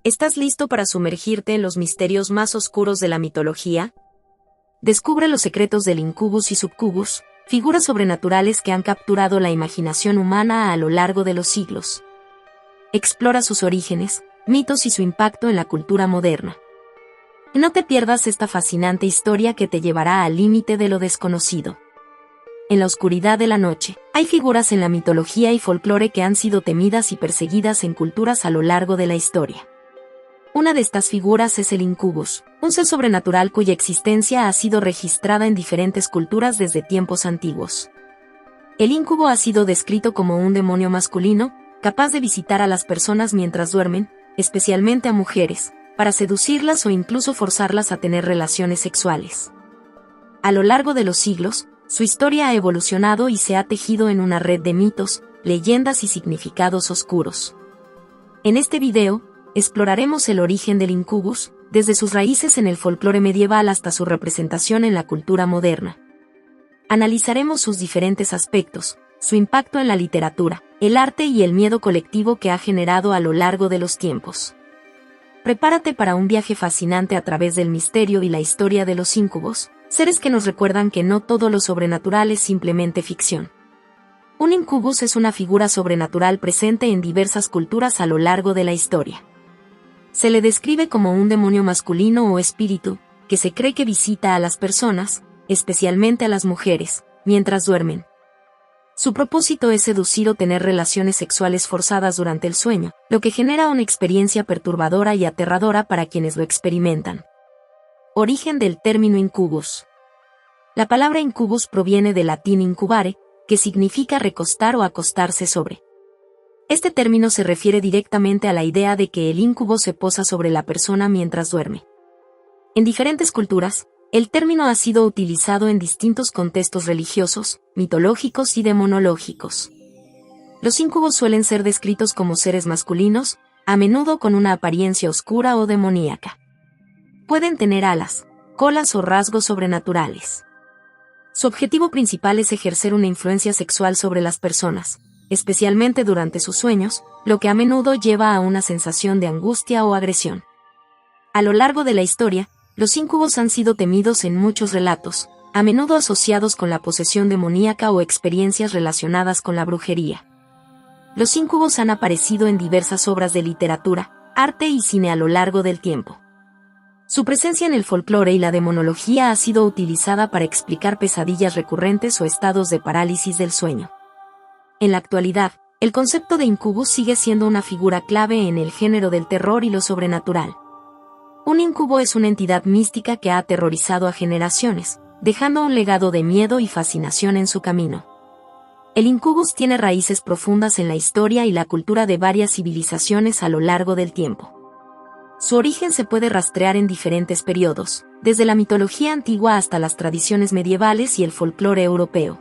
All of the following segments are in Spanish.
¿Estás listo para sumergirte en los misterios más oscuros de la mitología? Descubre los secretos del incubus y succubus, figuras sobrenaturales que han capturado la imaginación humana a lo largo de los siglos. Explora sus orígenes, mitos y su impacto en la cultura moderna. No te pierdas esta fascinante historia que te llevará al límite de lo desconocido. En la oscuridad de la noche, hay figuras en la mitología y folclore que han sido temidas y perseguidas en culturas a lo largo de la historia. Una de estas figuras es el incubus, un ser sobrenatural cuya existencia ha sido registrada en diferentes culturas desde tiempos antiguos. El incubo ha sido descrito como un demonio masculino, capaz de visitar a las personas mientras duermen, especialmente a mujeres, para seducirlas o incluso forzarlas a tener relaciones sexuales. A lo largo de los siglos, su historia ha evolucionado y se ha tejido en una red de mitos, leyendas y significados oscuros. En este video, exploraremos el origen del incubus, desde sus raíces en el folclore medieval hasta su representación en la cultura moderna. Analizaremos sus diferentes aspectos, su impacto en la literatura, el arte y el miedo colectivo que ha generado a lo largo de los tiempos. Prepárate para un viaje fascinante a través del misterio y la historia de los incubos, seres que nos recuerdan que no todo lo sobrenatural es simplemente ficción. Un incubus es una figura sobrenatural presente en diversas culturas a lo largo de la historia. Se le describe como un demonio masculino o espíritu, que se cree que visita a las personas, especialmente a las mujeres, mientras duermen. Su propósito es seducir o tener relaciones sexuales forzadas durante el sueño, lo que genera una experiencia perturbadora y aterradora para quienes lo experimentan. Origen del término incubus. La palabra incubus proviene del latín incubare, que significa recostar o acostarse sobre. Este término se refiere directamente a la idea de que el incubo se posa sobre la persona mientras duerme. En diferentes culturas, el término ha sido utilizado en distintos contextos religiosos, mitológicos y demonológicos. Los incubos suelen ser descritos como seres masculinos, a menudo con una apariencia oscura o demoníaca. Pueden tener alas, colas o rasgos sobrenaturales. Su objetivo principal es ejercer una influencia sexual sobre las personas, especialmente durante sus sueños, lo que a menudo lleva a una sensación de angustia o agresión. A lo largo de la historia, los incubos han sido temidos en muchos relatos, a menudo asociados con la posesión demoníaca o experiencias relacionadas con la brujería. Los incubos han aparecido en diversas obras de literatura, arte y cine a lo largo del tiempo. Su presencia en el folclore y la demonología ha sido utilizada para explicar pesadillas recurrentes o estados de parálisis del sueño. En la actualidad, el concepto de incubus sigue siendo una figura clave en el género del terror y lo sobrenatural. Un incubo es una entidad mística que ha aterrorizado a generaciones, dejando un legado de miedo y fascinación en su camino. El incubus tiene raíces profundas en la historia y la cultura de varias civilizaciones a lo largo del tiempo. Su origen se puede rastrear en diferentes periodos, desde la mitología antigua hasta las tradiciones medievales y el folclore europeo.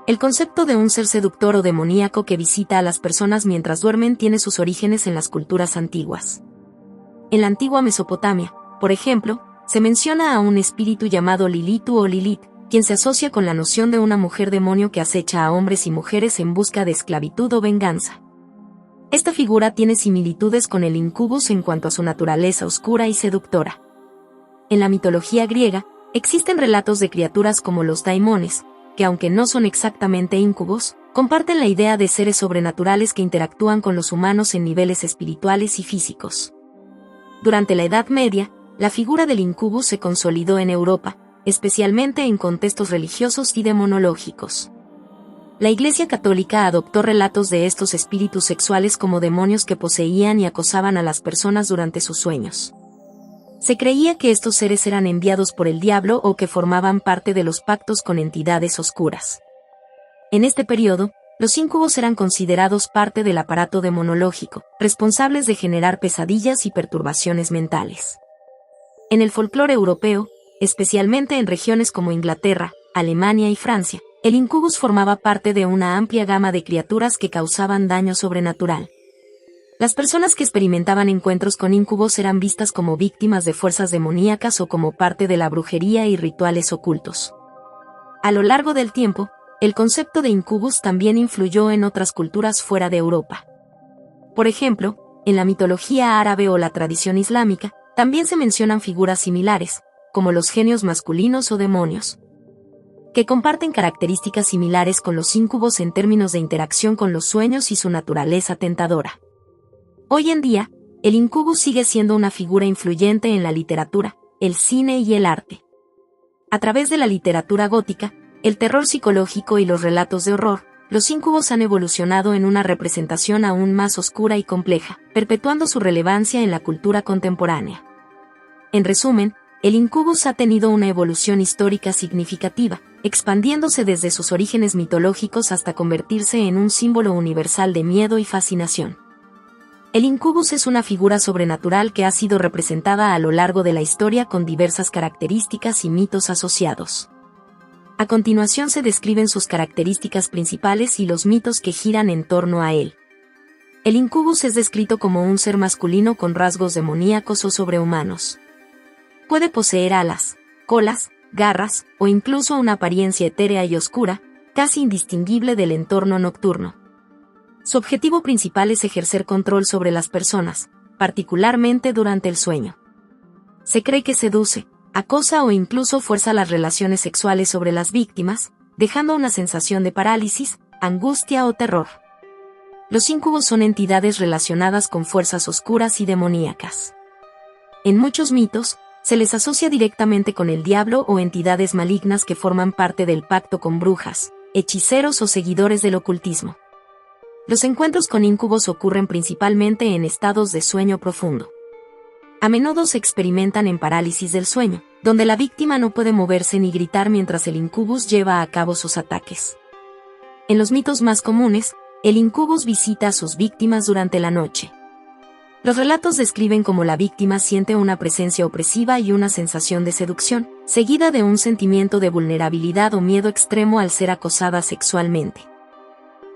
El concepto de un ser seductor o demoníaco que visita a las personas mientras duermen tiene sus orígenes en las culturas antiguas. En la antigua Mesopotamia, por ejemplo, se menciona a un espíritu llamado Lilitu o Lilith, quien se asocia con la noción de una mujer demonio que acecha a hombres y mujeres en busca de esclavitud o venganza. Esta figura tiene similitudes con el incubus en cuanto a su naturaleza oscura y seductora. En la mitología griega, existen relatos de criaturas como los daimones, que aunque no son exactamente incubos, comparten la idea de seres sobrenaturales que interactúan con los humanos en niveles espirituales y físicos. Durante la Edad Media, la figura del incubus se consolidó en Europa, especialmente en contextos religiosos y demonológicos. La Iglesia Católica adoptó relatos de estos espíritus sexuales como demonios que poseían y acosaban a las personas durante sus sueños. Se creía que estos seres eran enviados por el diablo o que formaban parte de los pactos con entidades oscuras. En este periodo, los incubos eran considerados parte del aparato demonológico, responsables de generar pesadillas y perturbaciones mentales. En el folclore europeo, especialmente en regiones como Inglaterra, Alemania y Francia, el incubus formaba parte de una amplia gama de criaturas que causaban daño sobrenatural. Las personas que experimentaban encuentros con incubos eran vistas como víctimas de fuerzas demoníacas o como parte de la brujería y rituales ocultos. A lo largo del tiempo, el concepto de incubus también influyó en otras culturas fuera de Europa. Por ejemplo, en la mitología árabe o la tradición islámica, también se mencionan figuras similares, como los genios masculinos o demonios, que comparten características similares con los íncubos en términos de interacción con los sueños y su naturaleza tentadora. Hoy en día, el incubus sigue siendo una figura influyente en la literatura, el cine y el arte. A través de la literatura gótica, el terror psicológico y los relatos de horror, los íncubos han evolucionado en una representación aún más oscura y compleja, perpetuando su relevancia en la cultura contemporánea. En resumen, el incubus ha tenido una evolución histórica significativa, expandiéndose desde sus orígenes mitológicos hasta convertirse en un símbolo universal de miedo y fascinación. El incubus es una figura sobrenatural que ha sido representada a lo largo de la historia con diversas características y mitos asociados. A continuación se describen sus características principales y los mitos que giran en torno a él. El incubus es descrito como un ser masculino con rasgos demoníacos o sobrehumanos. Puede poseer alas, colas, garras, o incluso una apariencia etérea y oscura, casi indistinguible del entorno nocturno. Su objetivo principal es ejercer control sobre las personas, particularmente durante el sueño. Se cree que seduce, acosa o incluso fuerza las relaciones sexuales sobre las víctimas, dejando una sensación de parálisis, angustia o terror. Los íncubos son entidades relacionadas con fuerzas oscuras y demoníacas. En muchos mitos, se les asocia directamente con el diablo o entidades malignas que forman parte del pacto con brujas, hechiceros o seguidores del ocultismo. Los encuentros con íncubos ocurren principalmente en estados de sueño profundo. A menudo se experimentan en parálisis del sueño, donde la víctima no puede moverse ni gritar mientras el incubus lleva a cabo sus ataques. En los mitos más comunes, el incubus visita a sus víctimas durante la noche. Los relatos describen cómo la víctima siente una presencia opresiva y una sensación de seducción, seguida de un sentimiento de vulnerabilidad o miedo extremo al ser acosada sexualmente.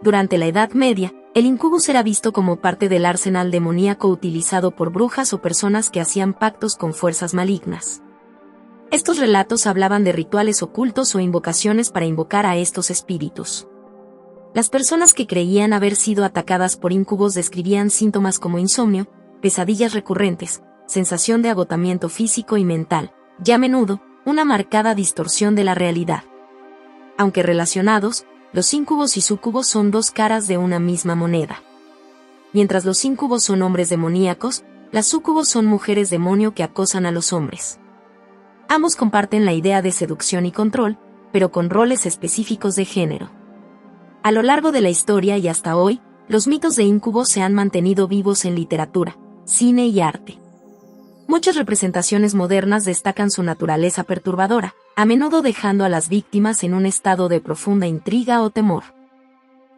Durante la Edad Media, el incubus era visto como parte del arsenal demoníaco utilizado por brujas o personas que hacían pactos con fuerzas malignas. Estos relatos hablaban de rituales ocultos o invocaciones para invocar a estos espíritus. Las personas que creían haber sido atacadas por íncubos describían síntomas como insomnio, pesadillas recurrentes, sensación de agotamiento físico y mental, y a menudo, una marcada distorsión de la realidad. Aunque relacionados, los íncubos y súcubos son dos caras de una misma moneda. Mientras los íncubos son hombres demoníacos, las súcubos son mujeres demonio que acosan a los hombres. Ambos comparten la idea de seducción y control, pero con roles específicos de género. A lo largo de la historia y hasta hoy, los mitos de íncubos se han mantenido vivos en literatura, cine y arte. Muchas representaciones modernas destacan su naturaleza perturbadora, a menudo dejando a las víctimas en un estado de profunda intriga o temor.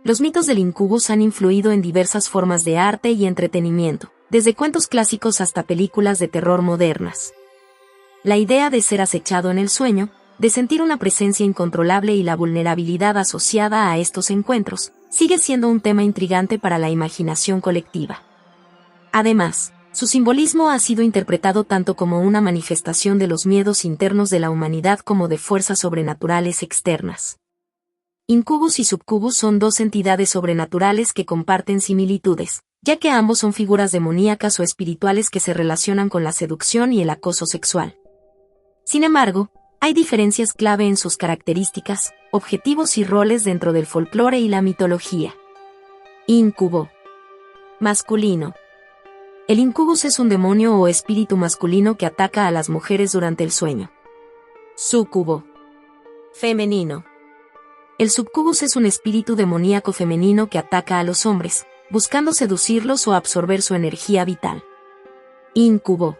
Los mitos del incubus han influido en diversas formas de arte y entretenimiento, desde cuentos clásicos hasta películas de terror modernas. La idea de ser acechado en el sueño, de sentir una presencia incontrolable y la vulnerabilidad asociada a estos encuentros, sigue siendo un tema intrigante para la imaginación colectiva. Además, su simbolismo ha sido interpretado tanto como una manifestación de los miedos internos de la humanidad como de fuerzas sobrenaturales externas. Incubus y subcubus son dos entidades sobrenaturales que comparten similitudes, ya que ambos son figuras demoníacas o espirituales que se relacionan con la seducción y el acoso sexual. Sin embargo, hay diferencias clave en sus características, objetivos y roles dentro del folclore y la mitología. Incubo. Masculino. El incubus es un demonio o espíritu masculino que ataca a las mujeres durante el sueño. Súcubo. Femenino. El subcubus es un espíritu demoníaco femenino que ataca a los hombres, buscando seducirlos o absorber su energía vital. Incubo.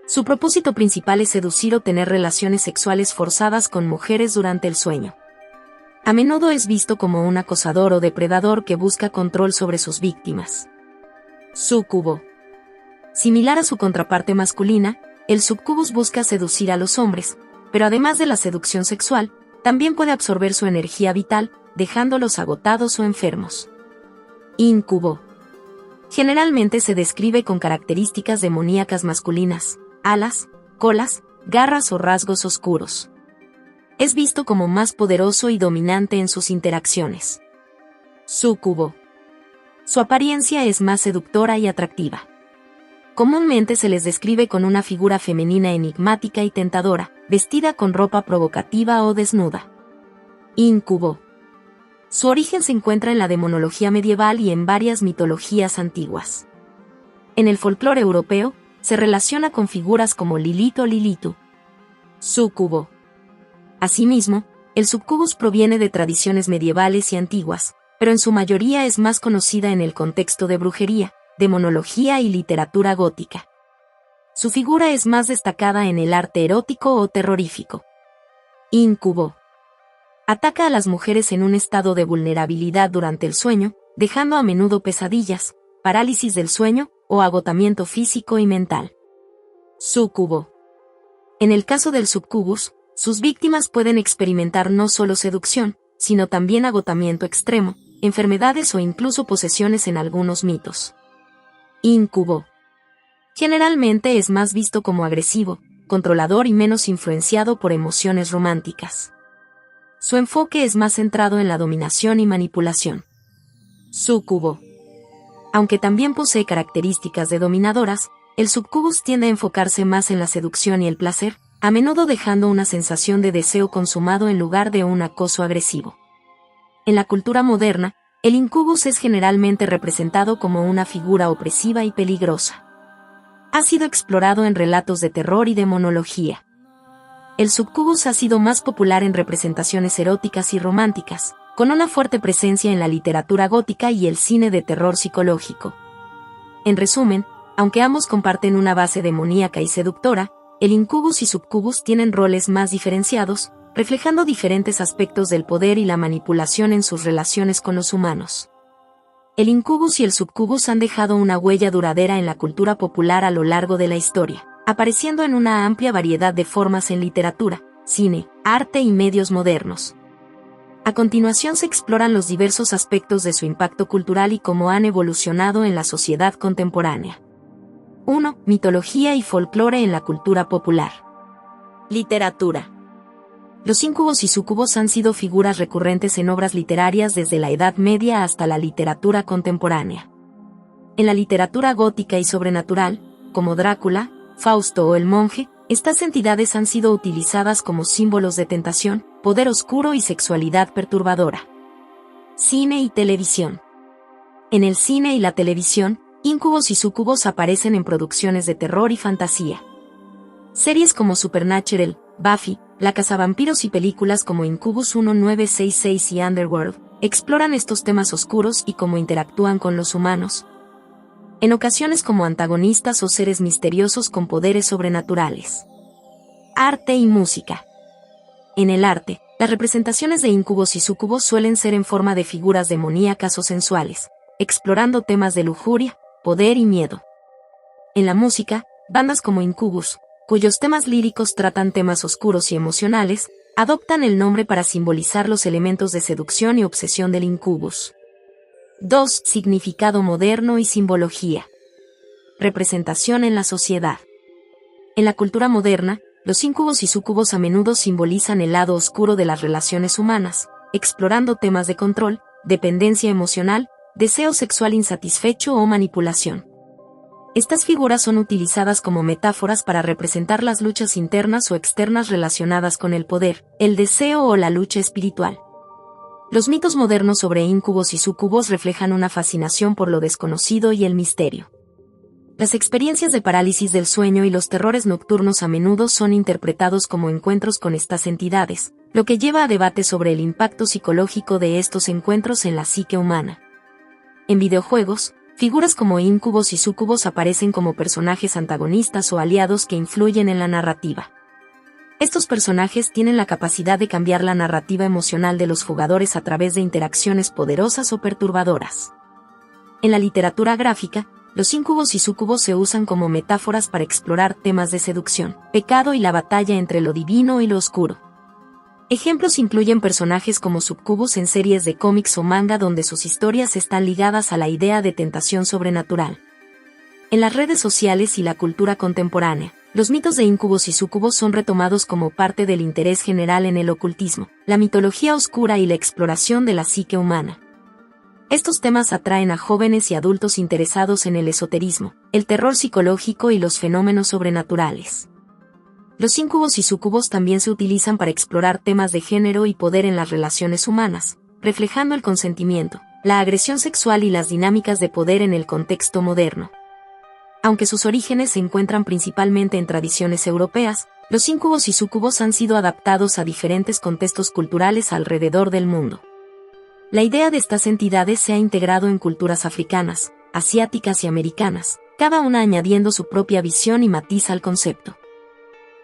Su propósito principal es seducir o tener relaciones sexuales forzadas con mujeres durante el sueño. A menudo es visto como un acosador o depredador que busca control sobre sus víctimas. Súcubo. Similar a su contraparte masculina, el subcubus busca seducir a los hombres, pero además de la seducción sexual, también puede absorber su energía vital, dejándolos agotados o enfermos. Incubo. Generalmente se describe con características demoníacas masculinas, alas, colas, garras o rasgos oscuros. Es visto como más poderoso y dominante en sus interacciones. Súcubo. Su apariencia es más seductora y atractiva. Comúnmente se les describe con una figura femenina enigmática y tentadora, vestida con ropa provocativa o desnuda. Incubo. Su origen se encuentra en la demonología medieval y en varias mitologías antiguas. En el folclore europeo, se relaciona con figuras como Lilith o Lilitu. Súcubo. Asimismo, el succubus proviene de tradiciones medievales y antiguas, pero en su mayoría es más conocida en el contexto de brujería, demonología y literatura gótica. Su figura es más destacada en el arte erótico o terrorífico. Incubo. Ataca a las mujeres en un estado de vulnerabilidad durante el sueño, dejando a menudo pesadillas, parálisis del sueño o agotamiento físico y mental. Súcubo. En el caso del succubus, sus víctimas pueden experimentar no solo seducción, sino también agotamiento extremo, enfermedades o incluso posesiones en algunos mitos. Incubo. Generalmente es más visto como agresivo, controlador y menos influenciado por emociones románticas. Su enfoque es más centrado en la dominación y manipulación. Súcubo. Aunque también posee características de dominadoras, el succubus tiende a enfocarse más en la seducción y el placer, a menudo dejando una sensación de deseo consumado en lugar de un acoso agresivo. En la cultura moderna, el incubus es generalmente representado como una figura opresiva y peligrosa. Ha sido explorado en relatos de terror y demonología. El succubus ha sido más popular en representaciones eróticas y románticas, con una fuerte presencia en la literatura gótica y el cine de terror psicológico. En resumen, aunque ambos comparten una base demoníaca y seductora, el incubus y succubus tienen roles más diferenciados, reflejando diferentes aspectos del poder y la manipulación en sus relaciones con los humanos. El incubus y el succubus han dejado una huella duradera en la cultura popular a lo largo de la historia, apareciendo en una amplia variedad de formas en literatura, cine, arte y medios modernos. A continuación se exploran los diversos aspectos de su impacto cultural y cómo han evolucionado en la sociedad contemporánea. 1. Mitología y folclore en la cultura popular. Literatura. Los incubos y súcubos han sido figuras recurrentes en obras literarias desde la Edad Media hasta la literatura contemporánea. En la literatura gótica y sobrenatural, como Drácula, Fausto o el monje, estas entidades han sido utilizadas como símbolos de tentación, poder oscuro y sexualidad perturbadora. Cine y televisión. En el cine y la televisión, incubos y súcubos aparecen en producciones de terror y fantasía. Series como Supernatural, Buffy, La Cazavampiros y películas como Incubus 1966 y Underworld exploran estos temas oscuros y cómo interactúan con los humanos, en ocasiones como antagonistas o seres misteriosos con poderes sobrenaturales. Arte y música. En el arte, las representaciones de incubos y súcubos suelen ser en forma de figuras demoníacas o sensuales, explorando temas de lujuria, poder y miedo. En la música, bandas como Incubus, cuyos temas líricos tratan temas oscuros y emocionales, adoptan el nombre para simbolizar los elementos de seducción y obsesión del incubus. 2. Significado moderno y simbología. Representación en la sociedad. En la cultura moderna, los incubos y súcubos a menudo simbolizan el lado oscuro de las relaciones humanas, explorando temas de control, dependencia emocional, deseo sexual insatisfecho o manipulación. Estas figuras son utilizadas como metáforas para representar las luchas internas o externas relacionadas con el poder, el deseo o la lucha espiritual. Los mitos modernos sobre incubos y súcubos reflejan una fascinación por lo desconocido y el misterio. Las experiencias de parálisis del sueño y los terrores nocturnos a menudo son interpretados como encuentros con estas entidades, lo que lleva a debate sobre el impacto psicológico de estos encuentros en la psique humana. En videojuegos, figuras como incubos y súcubos aparecen como personajes antagonistas o aliados que influyen en la narrativa. Estos personajes tienen la capacidad de cambiar la narrativa emocional de los jugadores a través de interacciones poderosas o perturbadoras. En la literatura gráfica, los incubos y súcubos se usan como metáforas para explorar temas de seducción, pecado y la batalla entre lo divino y lo oscuro. Ejemplos incluyen personajes como succubus en series de cómics o manga donde sus historias están ligadas a la idea de tentación sobrenatural. En las redes sociales y la cultura contemporánea, los mitos de incubos y súcubos son retomados como parte del interés general en el ocultismo, la mitología oscura y la exploración de la psique humana. Estos temas atraen a jóvenes y adultos interesados en el esoterismo, el terror psicológico y los fenómenos sobrenaturales. Los íncubos y súcubos también se utilizan para explorar temas de género y poder en las relaciones humanas, reflejando el consentimiento, la agresión sexual y las dinámicas de poder en el contexto moderno. Aunque sus orígenes se encuentran principalmente en tradiciones europeas, los íncubos y súcubos han sido adaptados a diferentes contextos culturales alrededor del mundo. La idea de estas entidades se ha integrado en culturas africanas, asiáticas y americanas, cada una añadiendo su propia visión y matiz al concepto.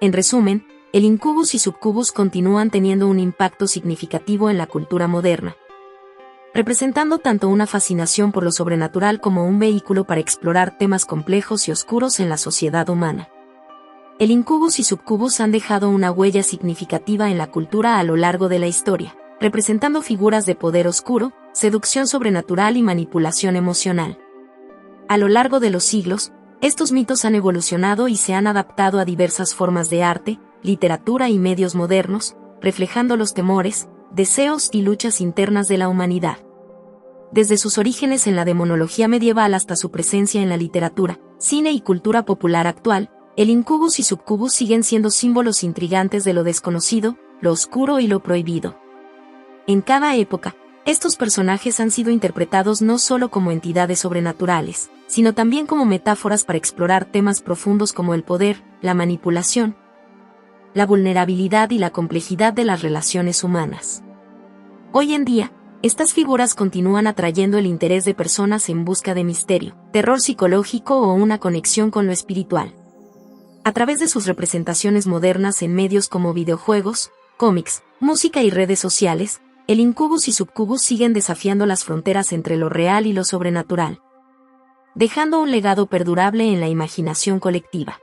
En resumen, el incubus y succubus continúan teniendo un impacto significativo en la cultura moderna, representando tanto una fascinación por lo sobrenatural como un vehículo para explorar temas complejos y oscuros en la sociedad humana. El incubus y succubus han dejado una huella significativa en la cultura a lo largo de la historia, representando figuras de poder oscuro, seducción sobrenatural y manipulación emocional. A lo largo de los siglos, estos mitos han evolucionado y se han adaptado a diversas formas de arte, literatura y medios modernos, reflejando los temores, deseos y luchas internas de la humanidad. Desde sus orígenes en la demonología medieval hasta su presencia en la literatura, cine y cultura popular actual, el incubus y succubus siguen siendo símbolos intrigantes de lo desconocido, lo oscuro y lo prohibido. En cada época, estos personajes han sido interpretados no solo como entidades sobrenaturales, sino también como metáforas para explorar temas profundos como el poder, la manipulación, la vulnerabilidad y la complejidad de las relaciones humanas. Hoy en día, estas figuras continúan atrayendo el interés de personas en busca de misterio, terror psicológico o una conexión con lo espiritual. A través de sus representaciones modernas en medios como videojuegos, cómics, música y redes sociales, el incubus y succubus siguen desafiando las fronteras entre lo real y lo sobrenatural, dejando un legado perdurable en la imaginación colectiva.